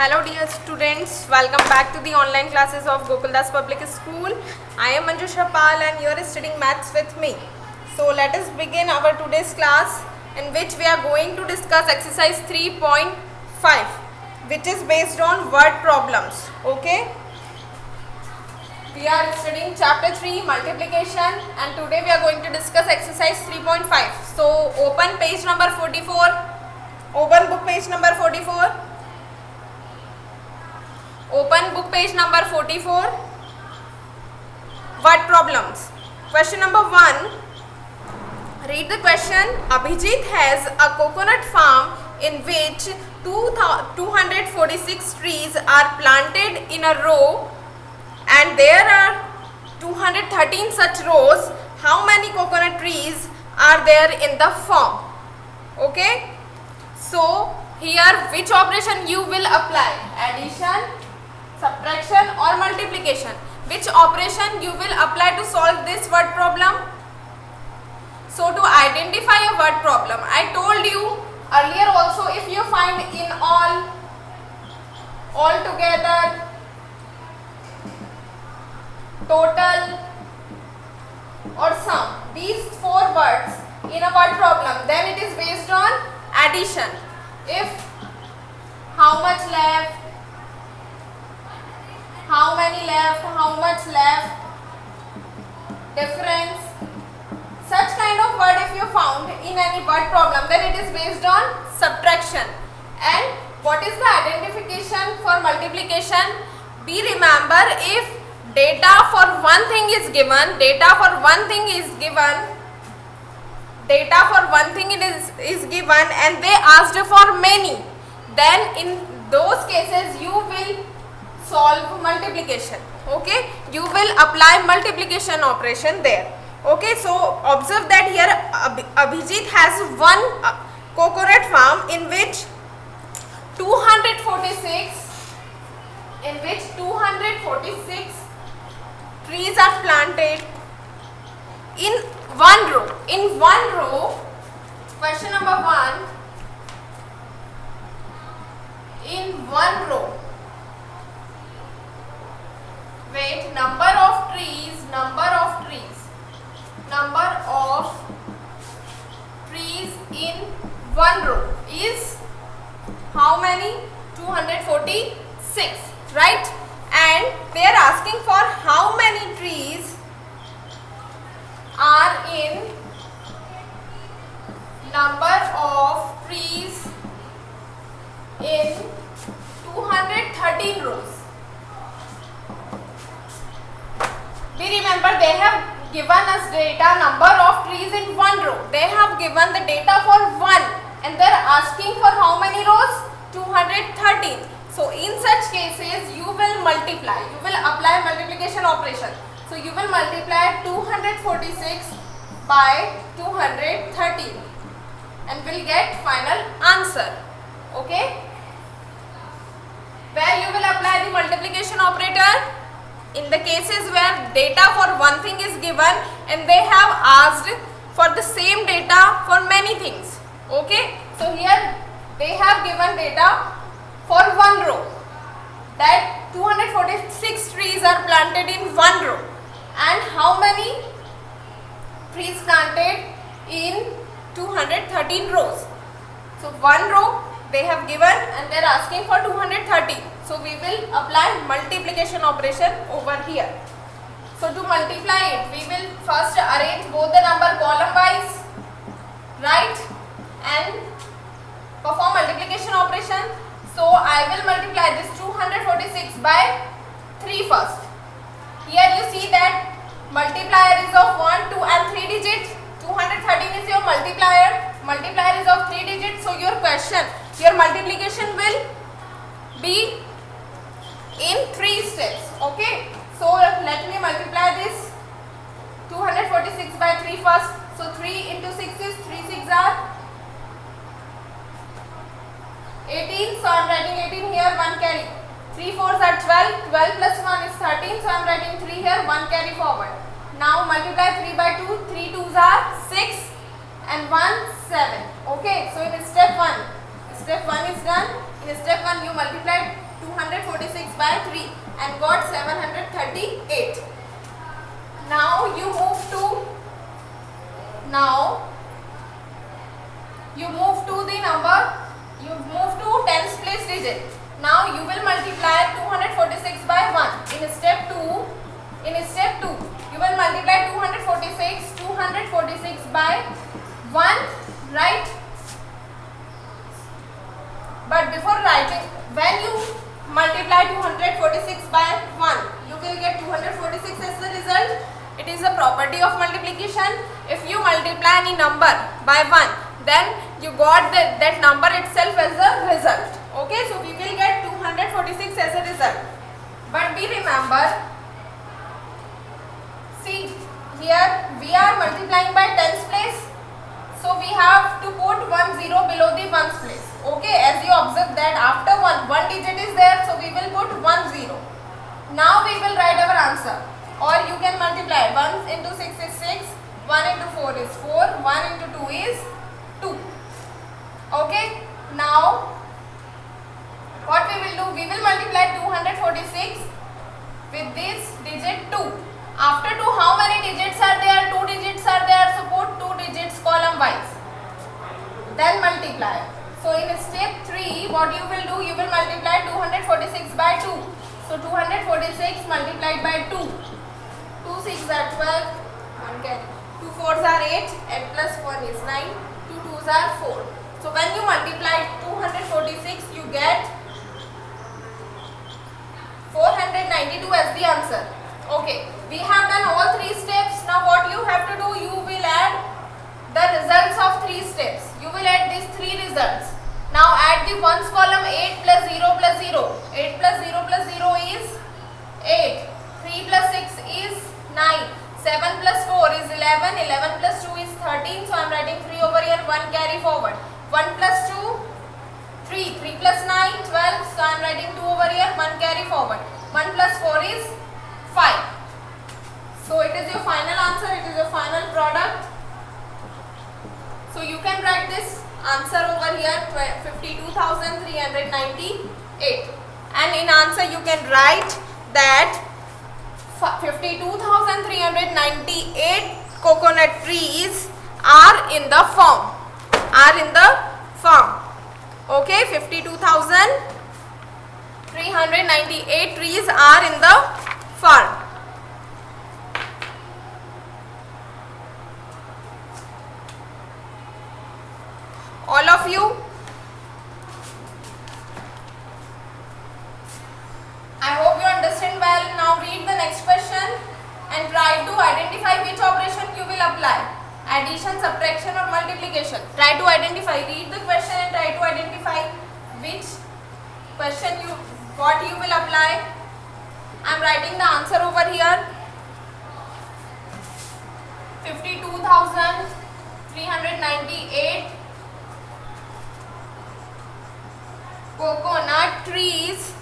Hello dear students, welcome back to the online classes of Gokuldas Public School. I am Manjusha Pal and you are studying maths with me. So let us begin our today's class in which we are going to discuss exercise 3.5 which is based on word problems. Okay. We are studying chapter 3 multiplication and today we are going to discuss exercise 3.5. So open page number 44. Open book page number 44. Open book page number 44. Word problems. Question number 1. Read the question. Abhijit has a coconut farm in which 246 trees are planted in a row and there are 213 such rows. How many coconut trees are there in the farm? Okay. So here which operation you will apply? Addition, subtraction or multiplication? Which operation you will apply to solve this word problem? So to identify a word problem, I told you earlier also, if you find in all together, total or sum, these four words in a word problem, then it is based on addition. If how much left, how many left, how much left, difference, such kind of word if you found in any word problem, then it is based on subtraction. And what is the identification for multiplication? Be remember, if data for one thing is given, and they asked for many, then in those cases you will solve multiplication. Okay, you will apply multiplication operation there. Okay, so observe that here Abhijit has one coconut farm in which 246 trees are planted in one row. Question number 1. In one row. Wait, number of trees in one row is how many? 246, right? And they are asking for how many trees are in number of trees in 213 rows. We remember they have given us data number of trees in one row. They have given the data for one and they are asking for how many rows? 213. So in such cases you will multiply. You will apply multiplication operation. So you will multiply 246 by 213 and will get final answer. Okay. Where you will apply the multiplication operator? In the cases where data for one thing is given and they have asked for the same data for many things. Okay. So here they have given data for one row, that 246 trees are planted in one row, and how many trees planted in 213 rows. So one row they have given and they are asking for 213. So we will apply multiplication operation over here. So to multiply it, we will first arrange both the number column wise, right, and perform multiplication operation. So I will multiply this 246 by 3 first. Here you see that multiplier is of 1, 2 and 3 digits. 213 is your multiplier. Multiplier is of 3 digits. So your multiplication will be in 3 steps. Okay. So let me multiply this 246 by 3 first. So 3 into 6 is 3 6 are 18. So I am writing 18 here, 1 carry. 3 4s are 12. 12 plus 1 is 13. So I am writing 3 here, 1 carry forward. Now multiply 3 by 2. 3 2s are 6 and 1 7. Okay. So in step 1 is done. In step 1 you multiply 246 by 3 and got 738. Now you move to the number, you move to tens place digit. Now you will multiply 246 by 1. In step 2 you will multiply 246 by 1, right? But before writing, when you multiply 246 by 1, you will get 246 as the result. It is a property of multiplication. If you multiply any number by 1, then you got that number itself as a result. Okay, so we will get 246 as a result. But we remember, see here we are multiplying by tens place, so we have to put 1 0 below the ones place. Okay, as you observe that after one digit is there, so we will put 1 0. Now we will write our answer, or you can multiply 1 into 6 is 6, 1 into 4 is 4, 1 into 2 is 2. Okay, now what we will do, we will multiply 246 with this digit 2. After 2, how many digits are there? 2 digits are there, so put 2 digits column wise, then multiply. So in step 3, what you will do, you will multiply 246 by 2. So 246 multiplied by 2. 2 6 are 12, 1 carry. 2 4s are 8, and plus 1 is 9. 2 2s are 4. So when you multiply 246, you get 492 as the answer. Okay, we have done all 3 steps. Now what you have to do, you will add the results of 3 steps. You will add these 3 results. Now add the ones column. 8 plus 0 plus 0. 8 plus 0 plus 0 is 8. 3 plus 6 is 9. 7 plus 4 is 11. 11 plus 2 is 13. So I am writing 3 over here. 1 carry forward. 1 plus 2, 3. 3 plus 9, 12. So I am writing 2 over here. 1 carry forward. 1 plus 4 is 5. So it is your final answer. It is your final product. So you can write this answer over here, 52,398. And in answer you can write that 52,398 coconut trees are in the farm. Okay, 52,398 trees are in the farm. All of you, I hope you understand well. Now read the next question and try to identify which operation you will apply. Addition, subtraction or multiplication. Try to identify. Read the question and try to identify which question what you will apply. I am writing the answer over here. 52,398 coconut trees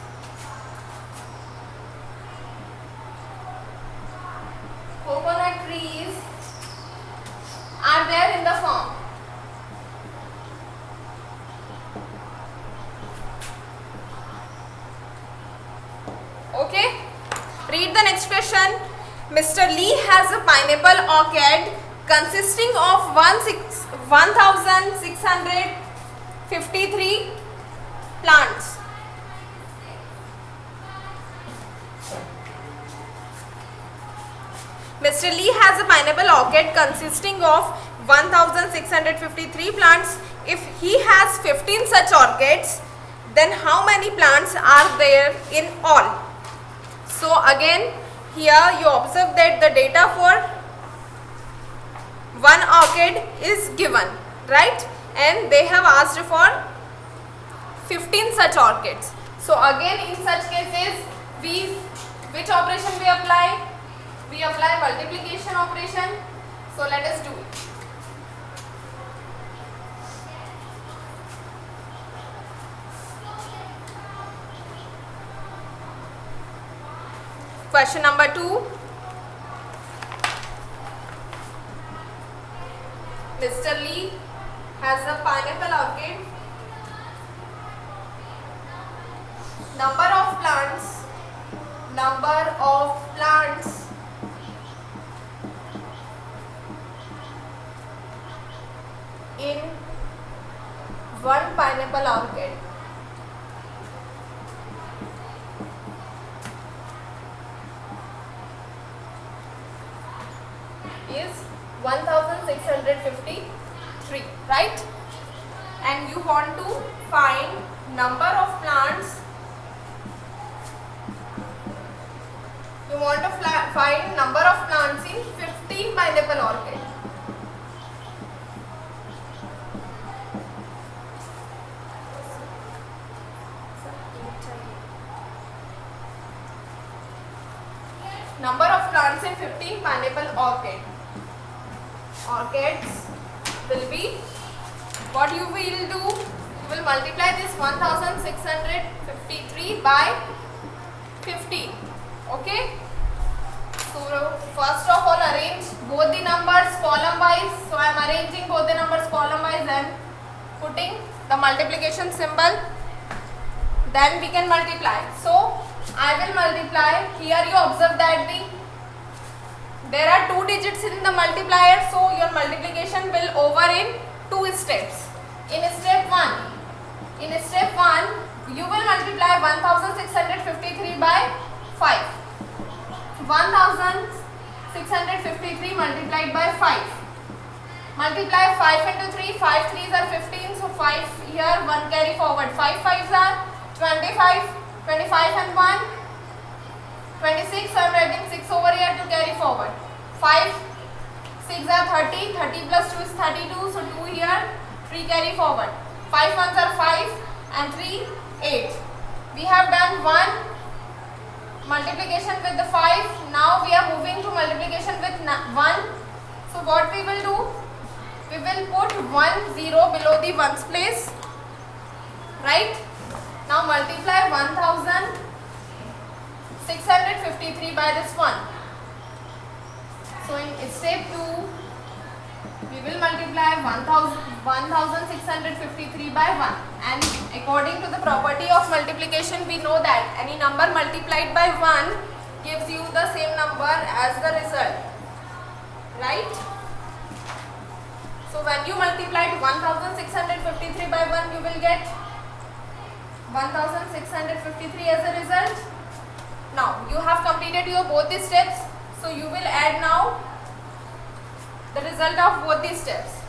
are there in the farm. Okay, read the next question. Mr. Lee has a pineapple orchard consisting of 1,653 plants. Mr. Lee has a pineapple orchard consisting of 1,653 plants. If he has 15 such orchids, then how many plants are there in all? So again, here you observe that the data for one orchid is given, right? And they have asked for 15 such orchids. So again, in such cases, which operation we apply? We apply multiplication operation. So let us do it. Question number 2. Mr. Lee has a pineapple orchid. number of plants in one pineapple orchid is 1653, right? And you want to find number of plants. You want to find number of plants in 15 pineapple orchid. Number of plants in 15 pineapple orchids will be, what you will do, you will multiply this 1653 by 15. Okay. So first of all, arrange both the numbers column wise. So I am arranging both the numbers column wise and putting the multiplication symbol. Then we can multiply. So I will multiply. Here you observe that there are 2 digits in the multiplier. So your multiplication will over in 2 steps. In step 1, you will multiply 1653 by 5. 1653 multiplied by 5. Multiply 5 into 3. 5 3s are 15. So 5 here, 1 carry forward. 5 5s are 25. 25 and 1, 26. So I am writing 6 over here to carry forward. 5 6 are 30. 30 plus 2 is 32. So 2 here, 3 carry forward. 5 1s are 5 and 3 8. We have done 1 multiplication with the 5. Now we are moving to multiplication with 1. So what we will do? We will put 1 0 below the ones place. Right? Now multiply 1653 by this 1. So in step 2, we will multiply 1653 by 1. And according to the property of multiplication, we know that any number multiplied by 1 gives you the same number as the result. Right? So when you multiplied 1653 by 1, you will get 1653 as a result. Now you have completed your both the steps. So you will add now the result of both these steps.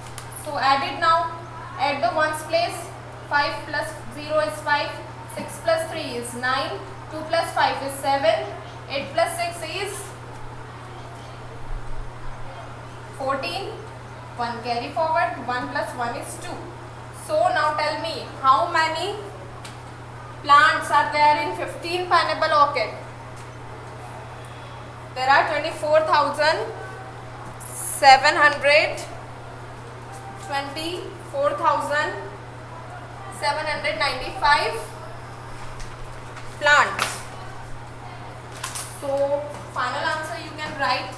So add it now. Add the ones place. 5 plus 0 is 5. 6 plus 3 is 9. 2 plus 5 is 7. 8 plus 6 is 14. 1 carry forward. 1 plus 1 is 2. So now tell me, how many plants are there in 15 pineapple orchid? There are 24,795 plants. So final answer you can write.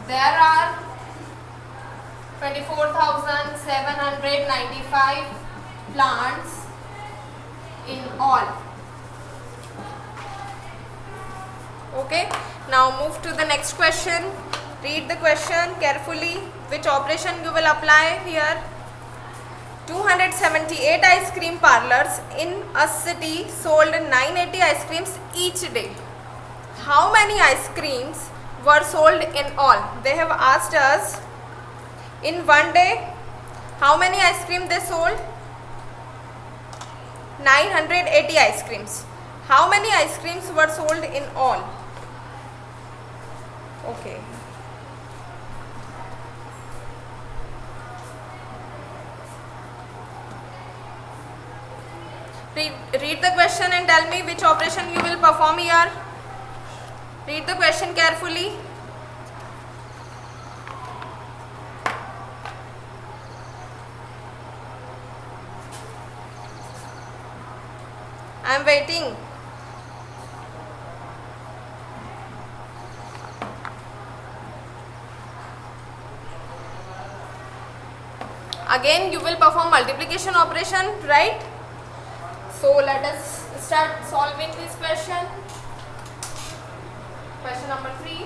There are 24,795 plants in all. Okay, now move to the next question. Read the question carefully. Which operation you will apply here? 278 ice cream parlors in a city sold 980 ice creams each day. How many ice creams were sold in all? They have asked us in one day how many ice cream they sold? 980 ice creams. How many ice creams were sold in all? Okay. Read the question and tell me which operation you will perform here. Read the question carefully. I am waiting. Again you will perform multiplication operation, right? So let us start solving this question. Question number 3.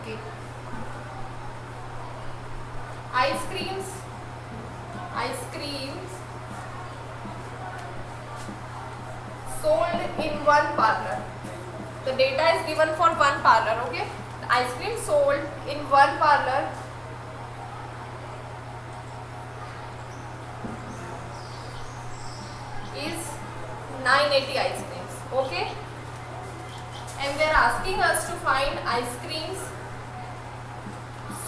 Okay. Ice creams sold in one parlor. The data is given for one parlor. Okay, the ice cream sold in one parlor is 980 ice creams. Okay, and they are asking us to find ice creams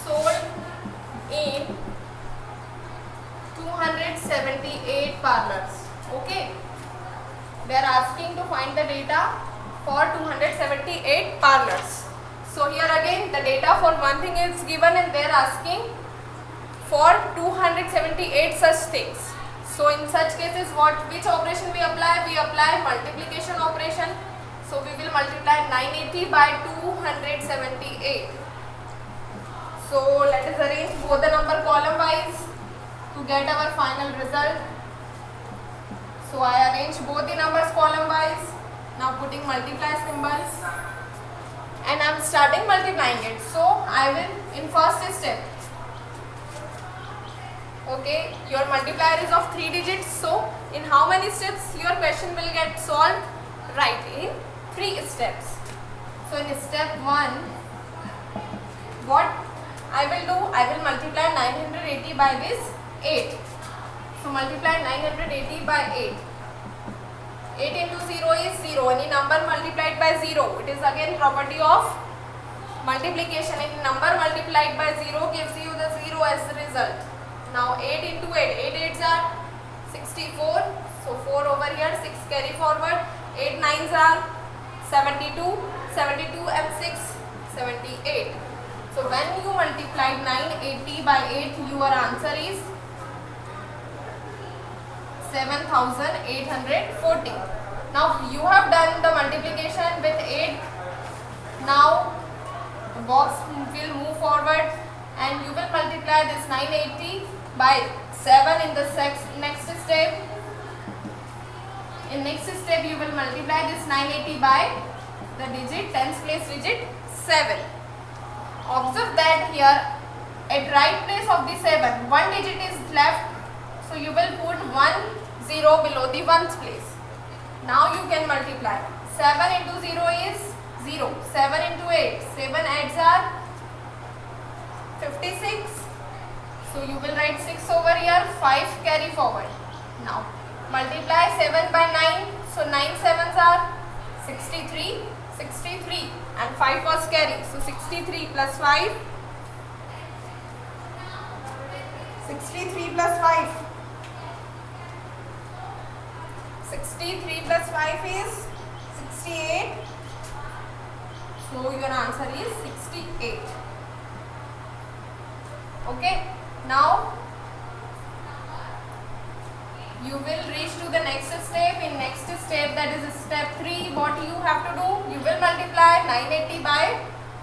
sold in 278 parlors. Okay, they are asking to find the data for 278 parlors. So here again the data for one thing is given and they are asking for 278 such things. So in such cases which operation we apply? We apply multiplication operation. So we will multiply 980 by 278. So let us arrange both the number column wise to get our final result. So I arrange both the numbers column wise. Now putting multiply symbols and I am starting multiplying it. So I will in first step. Okay, your multiplier is of 3 digits. So in how many steps your question will get solved? Right, in 3 steps. So in step 1, what I will do? I will multiply 980 by this 8. So multiply 980 by 8. 8 into 0 is 0. Any number multiplied by 0. It is again property of multiplication. Any number multiplied by 0 gives you the 0 as the result. Now 8 into 8. 8 8s are 64. So 4 over here. 6 carry forward. 8 9s are 72. 72 and 6 78. So when you multiplied 980 by 8, your answer is 7840. Now you have done the multiplication with 8. Now the box will move forward and you will multiply this 980 by 7 in the next step. In next step you will multiply this 980 by the digit, tens place digit 7. Observe that here at right place of the 7, one digit is left. So you will put 1 0 below the ones place. Now you can multiply. 7 into 0 is 0. 7 into 8. 7 adds are 56. So you will write 6 over here. 5 carry forward. Now multiply 7 by 9. So 9 sevens are 63. 63 and 5 was carry. So 63 plus 5. 63 plus 5. 63 plus 5 is 68. So your answer is 68. Okay. Now you will reach to the next step. In next step, that is step 3, what you have to do? You will multiply 980 by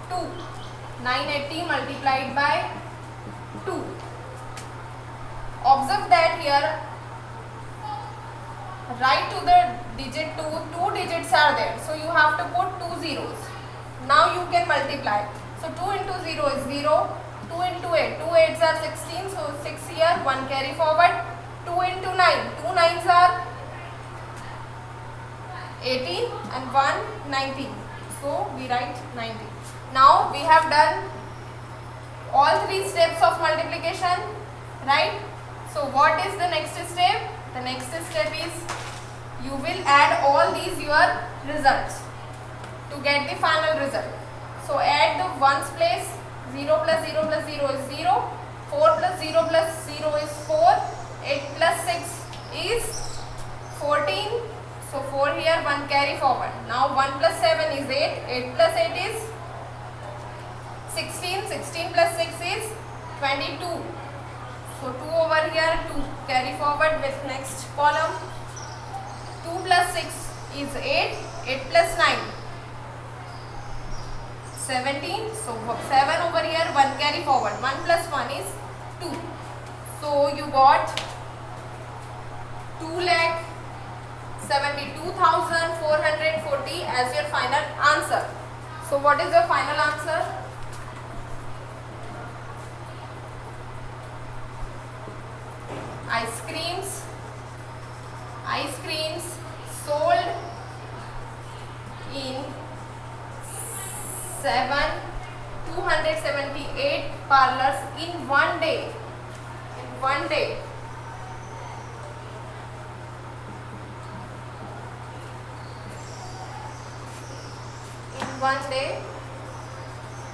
2. 980 multiplied by 2. Observe that here right to the digit 2, 2 digits are there. So you have to put 2 zeros. Now you can multiply. So 2 into 0 is 0. 2 into 8. 2 8s are 16. So 6 here. 1 carry forward. 2 into 9. 2 9s are 18 and 1 19. So we write 90. Now we have done all 3 steps of multiplication. Right? So what is the next step? The next step is you will add all these your results to get the final result. So add the ones place. 0 plus 0 plus 0 is 0. 4 plus 0 plus 0 is 4. 8 plus 6 is 14. So 4 here, 1 carry forward. Now 1 plus 7 is 8. 8 plus 8 is 16. 16 plus 6 is 22. So 2 over here, 2 carry forward with next column. 2 plus 6 is 8, 8 plus 9, 17. So 7 over here, 1 carry forward. 1 plus 1 is 2. So you got 2,72,440 as your final answer. So what is your final answer? Ice creams sold in 278 parlors in one day. In one day. In one day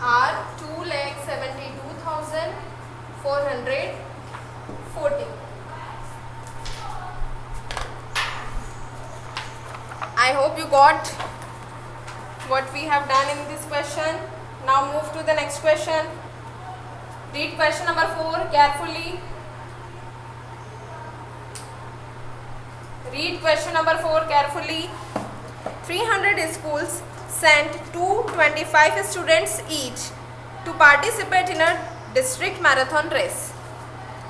are 2,72,440. I hope you got what we have done in this question. Now move to the next question. Read question number 4 carefully. Read question number 4 carefully. 300 schools sent 225 students each to participate in a district marathon race.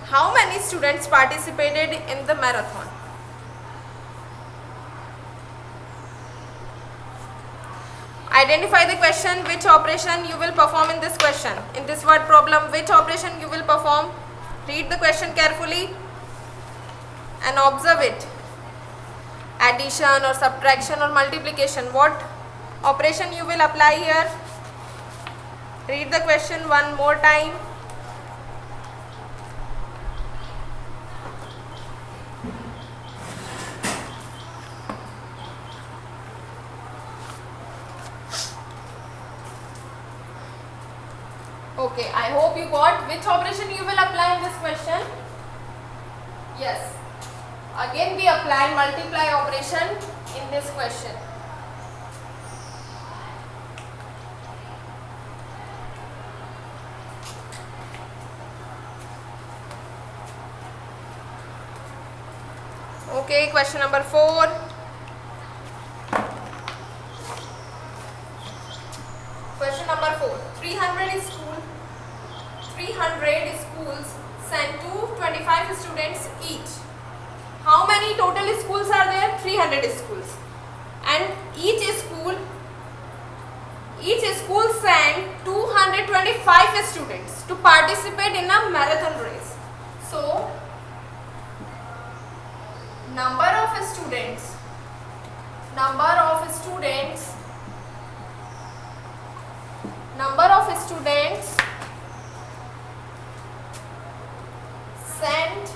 How many students participated in the marathon? Identify the question, which operation you will perform in this question. In this word problem, which operation you will perform? Read the question carefully and observe it. Addition or subtraction or multiplication. What operation you will apply here? Read the question one more time. Okay, I hope you got which operation you will apply in this question. Yes. Again we apply multiply operation in this question. Okay, question number 4. Question number 4. 300 schools sent 225 students each. How many total schools are there? 300 schools. And each school sent 225 students to participate in a marathon race. So, number of students sent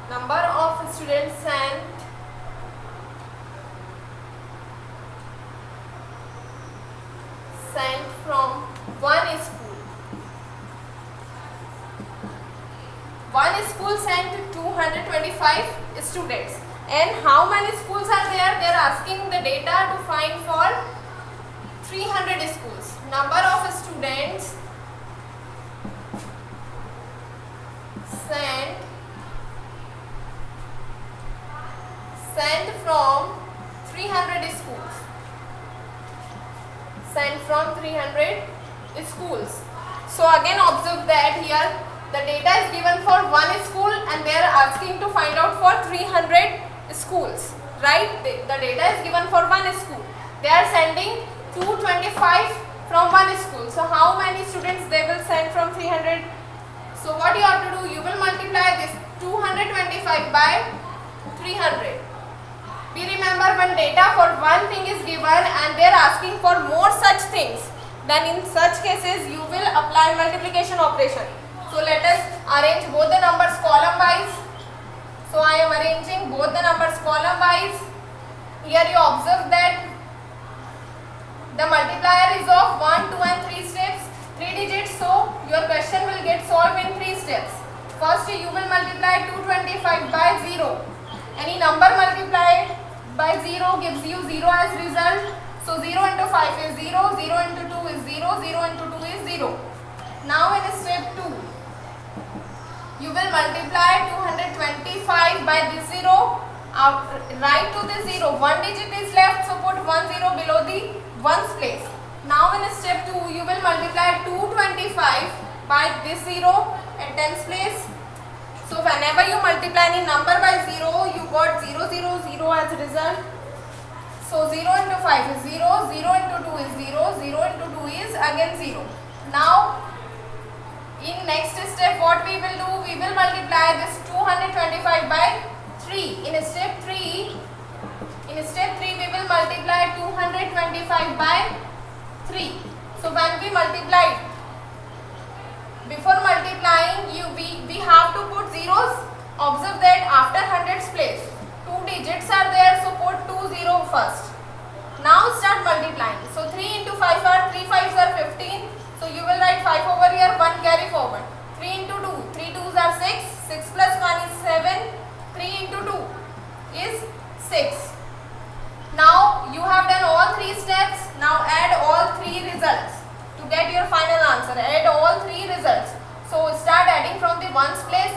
number of students sent from one school. One school sent 225 students. And how many schools are there? They are asking the data to find for 300 schools. Number of students sent from 300 schools. Sent from 300 schools. So again observe that here the data is given for one school and they are asking to find out for 300 schools, right? The data is given for one school. They are sending 225 from one school. So how many students they will send from 300? So what you have to do, you will multiply this 225 by 300. We remember when data for one thing is given and they are asking for more such things, then in such cases you will apply multiplication operation. So let us arrange both the numbers column wise. So I am arranging both the numbers column wise. Here you observe that the multiplier is of 1, 2 and 3 steps, 3 digits. So your question will get solved in 3 steps. First you will multiply 225 by 0. Any number multiply 0 gives you 0 as result. So 0 into 5 is 0, 0 into 2 is 0, 0 into 2 is 0. Now in step 2, you will multiply 225 by this 0. Right to the 0, one digit is left, so put 1 0 below the ones place. Now in step 2, you will multiply 225 by this 0 at tens place. So whenever you multiply any number by 0, you got 0 0 0 as a result. So 0 into 5 is 0, 0 into 2 is 0, 0 into 2 is again 0. Now in next step what we will do, we will multiply this 225 by 3. In step 3 we will multiply 225 by 3. So when we multiply, before multiplying we have to put zeros. Observe that after hundreds place 2 digits are there, so put 2 0 first. Now start multiplying. So 3 into 5 are 3 5s are 15. So you will write 5 over here, 1 carry forward. 3 into 2, 3 2s are 6, 6 plus 1 is 7, 3 into 2 is 6. Now you have done all 3 steps. Now add all 3 results to get your final answer. Add all 3 results. So start adding from the ones place.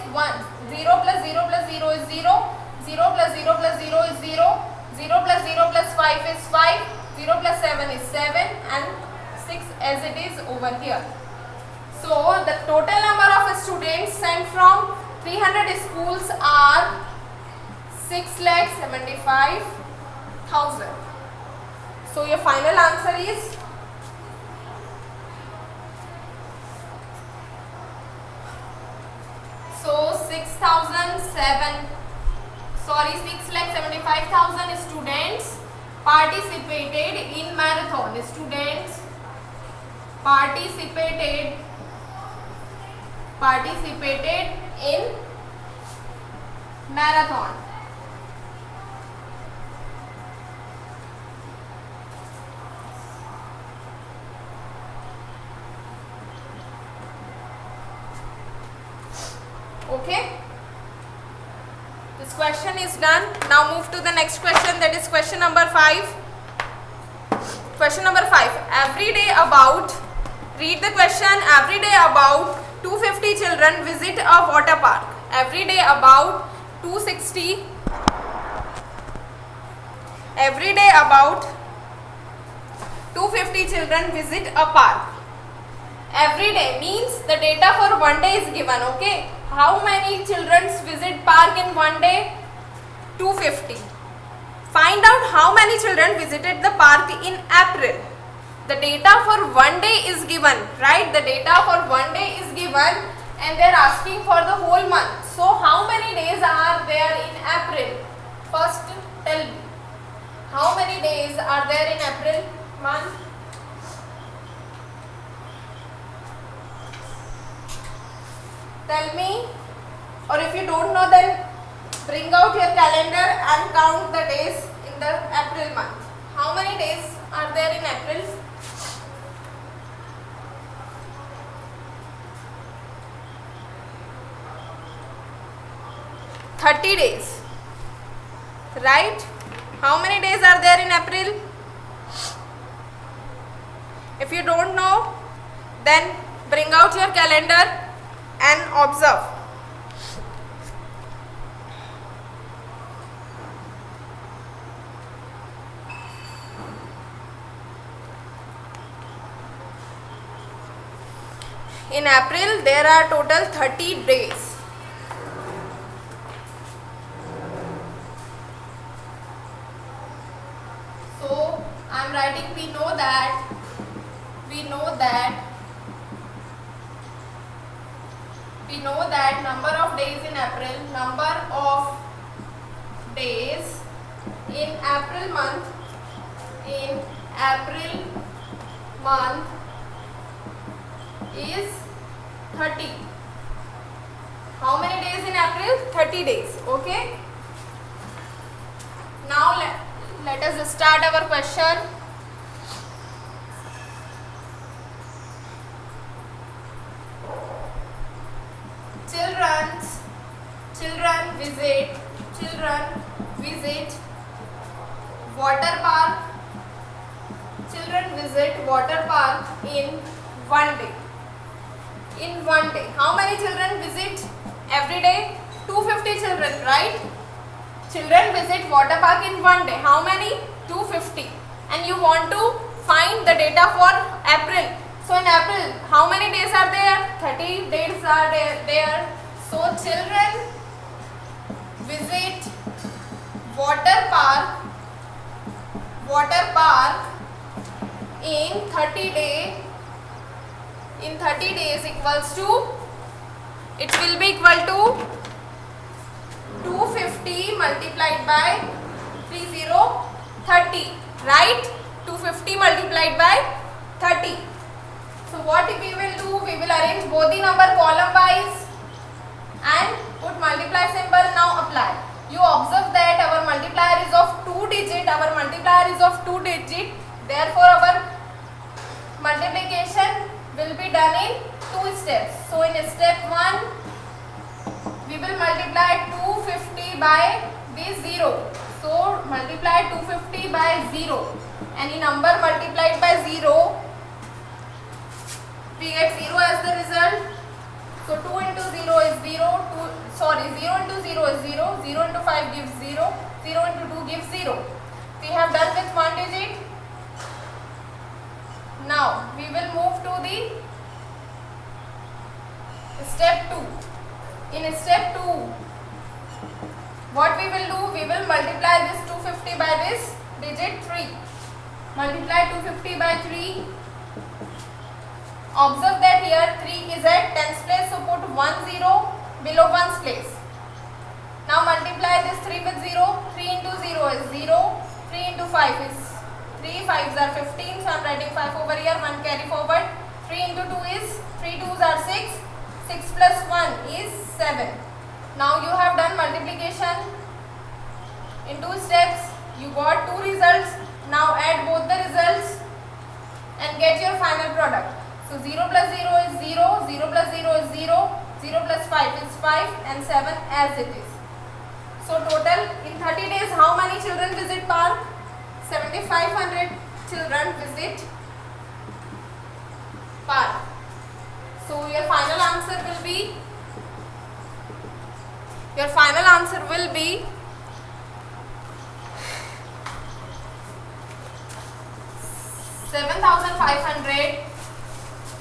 0 plus 0 plus 0 is 0, 0 plus 0 plus 0 is 0, 0 plus 0 plus 5 is 5, 0 plus 7 is 7 and 6 as it is over here. So the total number of students sent from 300 schools are 6,75,000. So your final answer is so 6,75,000 students participated in marathon. Students participated in marathon. Okay, this question is done. Now move to the next question, that is question number 5. Question number 5. Every day about, read the question, every day about 250 children visit a water park. Every day about 250 children visit a park. Every day means the data for one day is given. Okay, how many children visit park in one day? 250. Find out how many children visited the park in April. The data for one day is given, right? The data for one day is given and they are asking for the whole month. So how many days are there in April? First tell me, how many days are there in April month? Tell me, or if you don't know, then bring out your calendar and count the days in the April month. How many days are there in April? $30 days, right? How many days are there in April? If you don't know, then bring out your calendar and observe. In April, there are total 30 days. So, I am writing, we know that number of days in April, in April month is 30. How many days in April? 30 days. Okay. Now let us start our question. Children visit water park. Children visit water park in one day. In one day. How many children visit every day? 250 children, right? Children visit water park in one day. How many? 250. And you want to find the data for April. So in April, how many days are there? 30 days are there. So children visit water park in 30 days equals to, it will be equal to 250 multiplied by 30, right? 250 multiplied by 30. So what we will do, we will arrange both the number column wise and put multiply symbol. Now apply. You observe that our multiplier is of 2 digit, therefore our multiplication will be done in 2 steps. So in step 1, we will multiply 250 by this 0. So multiply 250 by 0. Any number multiplied by 0, we get 0 as the result. So 2 into 0 is 0, 0 into 0 is 0, 0 into 5 gives 0, 0 into 2 gives 0. We have done with 1 digit. Now we will move to the step 2. In step 2, what we will do, we will multiply this 250 by this digit 3. Multiply 250 by 3. Observe that here 3 is at 10's place, so put 1 0 below 1's place. Now multiply this 3 with 0. 3 into 0 is 0. 3 into 5 is 3. 5s are 15, so I am writing 5 over here. 1 carry forward. 3 into 2 is 3 2s are 6. 6 plus 1 is 7. Now you have done multiplication in 2 steps. You got 2 results. Now add both the results and get your final product. So 0 plus 0 is 0, 0 plus 0 is 0, 0 plus 5 is 5 and 7 as it is. So total in 30 days how many children visit park? 7500 children visit park. So your final answer will be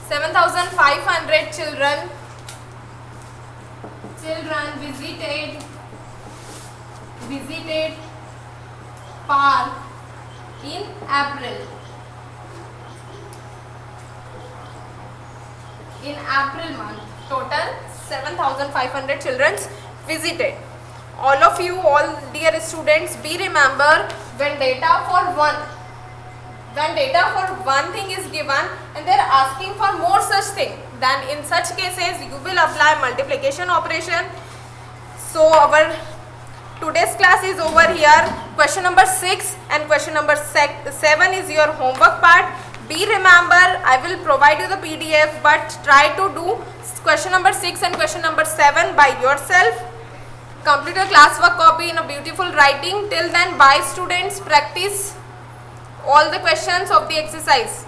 7,500 children visited park in April. In April month, total 7,500 children visited. All of you, all dear students, be remember when data for one thing is given and they are asking for more such thing, then in such cases you will apply multiplication operation. So our today's class is over here. Question number 6 and question number 7 is your homework part. Be remember, I will provide you the PDF, but try to do question number 6 and question number 7 by yourself. Complete your classwork copy in a beautiful writing. Till then, bye students. Practice all the questions of the exercise.